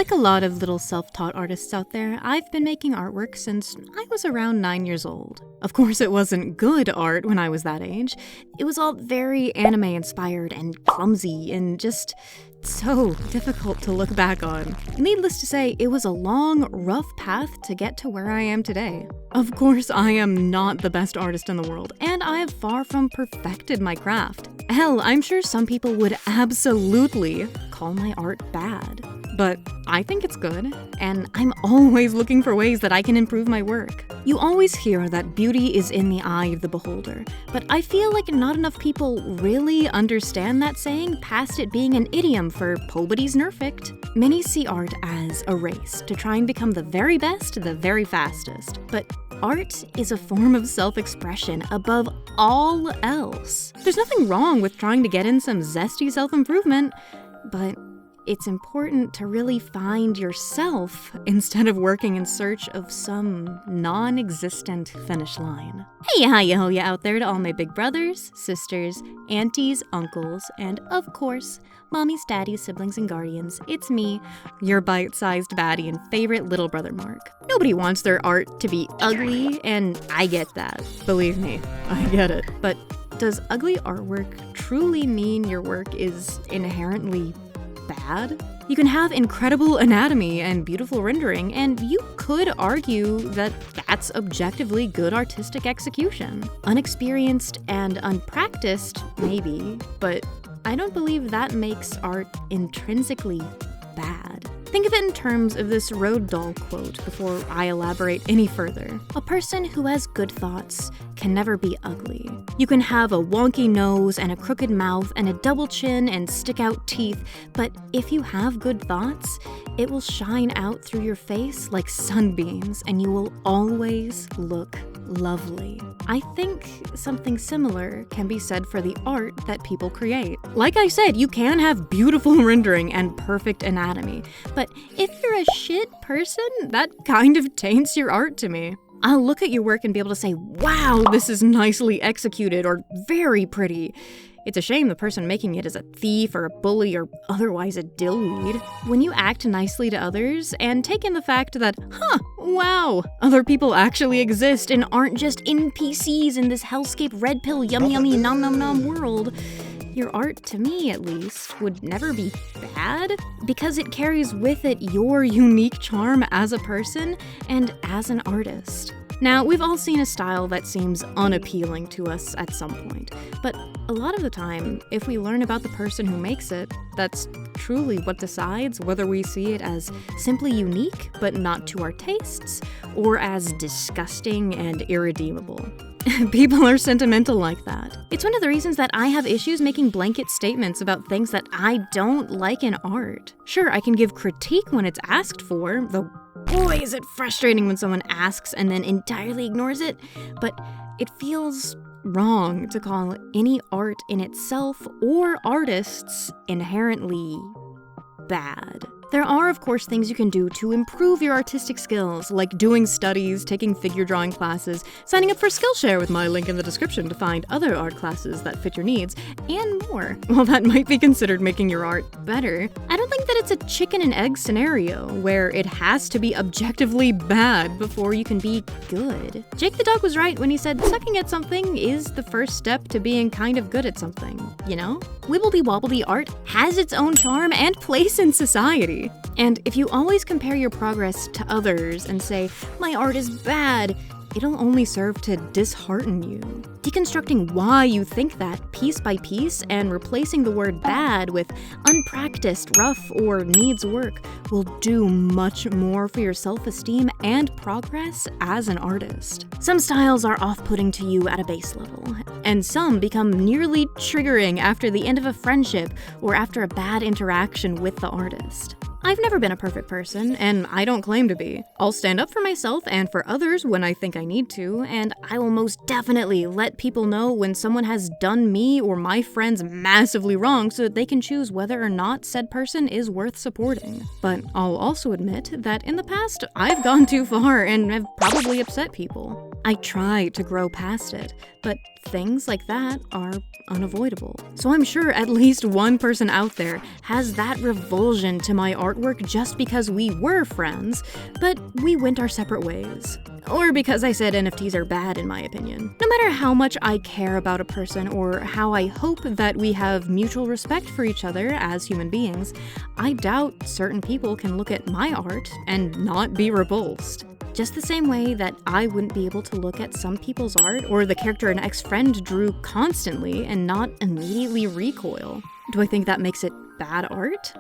Like a lot of little self-taught artists out there, I've been making artwork since I was around 9 years old. Of course, it wasn't good art when I was that age. It was all very anime-inspired and clumsy and just so difficult to look back on. Needless to say, it was a long, rough path to get to where I am today. Of course, I am not the best artist in the world, and I have far from perfected my craft. Hell, I'm sure some people would absolutely call my art bad. But I think it's good, and I'm always looking for ways that I can improve my work. You always hear that beauty is in the eye of the beholder, but I feel like not enough people really understand that saying past it being an idiom for pobody's nerfect. Many see art as a race to try and become the very best, the very fastest. But art is a form of self-expression above all else. There's nothing wrong with trying to get in some zesty self-improvement, but it's important to really find yourself instead of working in search of some non-existent finish line. Hey, hiya hoya out there to all my big brothers, sisters, aunties, uncles, and of course, mommies, daddies, siblings, and guardians. It's me, your bite-sized baddie and favorite little brother Mark. Nobody wants their art to be ugly, and I get that. Believe me, I get it. But does ugly artwork truly mean your work is inherently bad? You can have incredible anatomy and beautiful rendering, and you could argue that that's objectively good artistic execution. Unexperienced and unpracticed, maybe, but I don't believe that makes art intrinsically bad. Think of it in terms of this Roald Dahl quote before I elaborate any further. A person who has good thoughts can never be ugly. You can have a wonky nose and a crooked mouth and a double chin and stick out teeth, but if you have good thoughts, it will shine out through your face like sunbeams and you will always look lovely. I think something similar can be said for the art that people create. Like I said, you can have beautiful rendering and perfect anatomy, but if you're a shit person, that kind of taints your art to me. I'll look at your work and be able to say, wow, this is nicely executed or very pretty. It's a shame the person making it is a thief or a bully or otherwise a dillweed. When you act nicely to others and take in the fact that, wow, other people actually exist and aren't just NPCs in this hellscape red pill yummy yummy nom nom nom world, your art, to me at least, would never be bad because it carries with it your unique charm as a person and as an artist. Now, we've all seen a style that seems unappealing to us at some point, but a lot of the time, if we learn about the person who makes it, that's truly what decides whether we see it as simply unique but not to our tastes, or as disgusting and irredeemable. People are sentimental like that. It's one of the reasons that I have issues making blanket statements about things that I don't like in art. Sure, I can give critique when it's asked for, though boy is it frustrating when someone asks and then entirely ignores it, but it feels wrong to call any art in itself or artists inherently bad. There are, of course, things you can do to improve your artistic skills, like doing studies, taking figure drawing classes, signing up for Skillshare with my link in the description to find other art classes that fit your needs, and more. While that might be considered making your art better, I don't think that it's a chicken and egg scenario where it has to be objectively bad before you can be good. Jake the dog was right when he said sucking at something is the first step to being kind of good at something, you know? Wibbledy-wobbledy art has its own charm and place in society. And if you always compare your progress to others and say, my art is bad, it'll only serve to dishearten you. Deconstructing why you think that piece by piece and replacing the word bad with unpracticed, rough, or needs work will do much more for your self-esteem and progress as an artist. Some styles are off-putting to you at a base level, and some become nearly triggering after the end of a friendship or after a bad interaction with the artist. I've never been a perfect person, and I don't claim to be. I'll stand up for myself and for others when I think I need to, and I will most definitely let people know when someone has done me or my friends massively wrong so that they can choose whether or not said person is worth supporting. But I'll also admit that in the past, I've gone too far and have probably upset people. I try to grow past it, but things like that are unavoidable. So I'm sure at least one person out there has that revulsion to my artwork just because we were friends, but we went our separate ways. Or because I said NFTs are bad in my opinion. No matter how much I care about a person or how I hope that we have mutual respect for each other as human beings, I doubt certain people can look at my art and not be repulsed. Just the same way that I wouldn't be able to look at some people's art or the character an ex-friend drew constantly and not immediately recoil. Do I think that makes it bad art?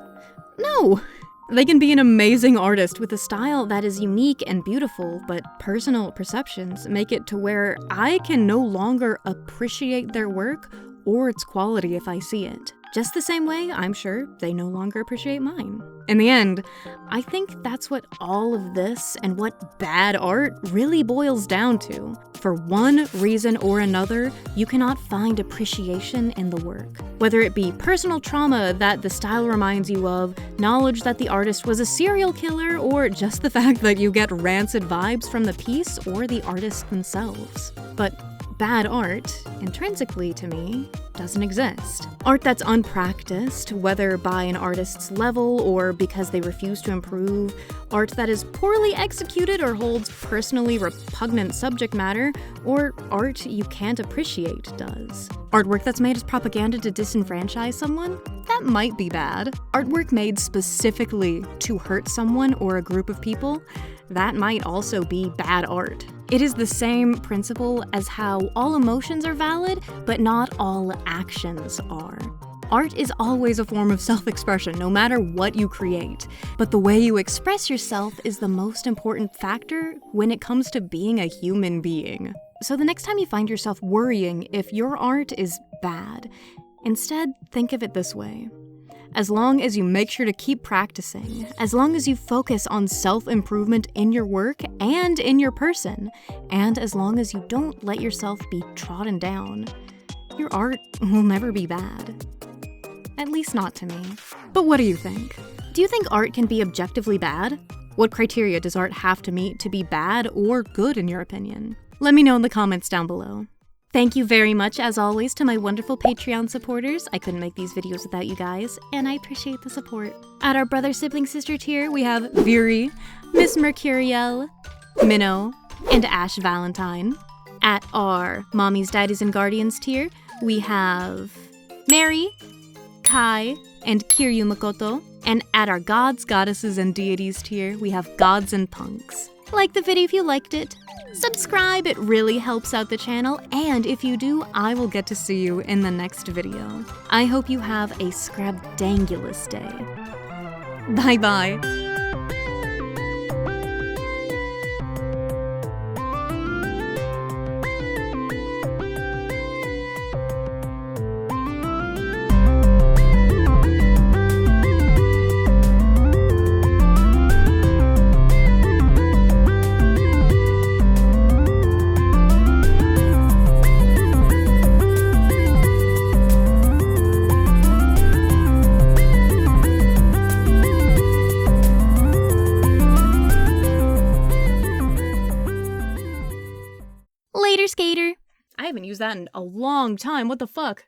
No! They can be an amazing artist with a style that is unique and beautiful, but personal perceptions make it to where I can no longer appreciate their work or its quality if I see it. Just the same way, I'm sure, they no longer appreciate mine. In the end, I think that's what all of this and what bad art really boils down to. For one reason or another, you cannot find appreciation in the work. Whether it be personal trauma that the style reminds you of, knowledge that the artist was a serial killer, or just the fact that you get rancid vibes from the piece or the artist themselves. But bad art, intrinsically to me, doesn't exist. Art that's unpracticed, whether by an artist's level or because they refuse to improve, art that is poorly executed or holds personally repugnant subject matter, or art you can't appreciate does. Artwork that's made as propaganda to disenfranchise someone? That might be bad. Artwork made specifically to hurt someone or a group of people? That might also be bad art. It is the same principle as how all emotions are valid, but not all actions are. Art is always a form of self-expression, no matter what you create. But the way you express yourself is the most important factor when it comes to being a human being. So the next time you find yourself worrying if your art is bad, instead think of it this way. As long as you make sure to keep practicing, as long as you focus on self-improvement in your work and in your person, and as long as you don't let yourself be trodden down, your art will never be bad. At least not to me. But what do you think? Do you think art can be objectively bad? What criteria does art have to meet to be bad or good in your opinion? Let me know in the comments down below. Thank you very much, as always, to my wonderful Patreon supporters. I couldn't make these videos without you guys, and I appreciate the support. At our brother, sibling, sister tier, we have Viri, Miss Mercuriel, Minnow, and Ash Valentine. At our Mommies, Daddies, and Guardians tier, we have Mary, Kai, and Kiryu Makoto. And at our Gods, Goddesses, and Deities tier, we have Gods and Punks. Like the video if you liked it. Subscribe, it really helps out the channel, and if you do, I will get to see you in the next video. I hope you have a scrabdangulous day. Bye bye. Later, skater. I haven't used that in a long time. What the fuck?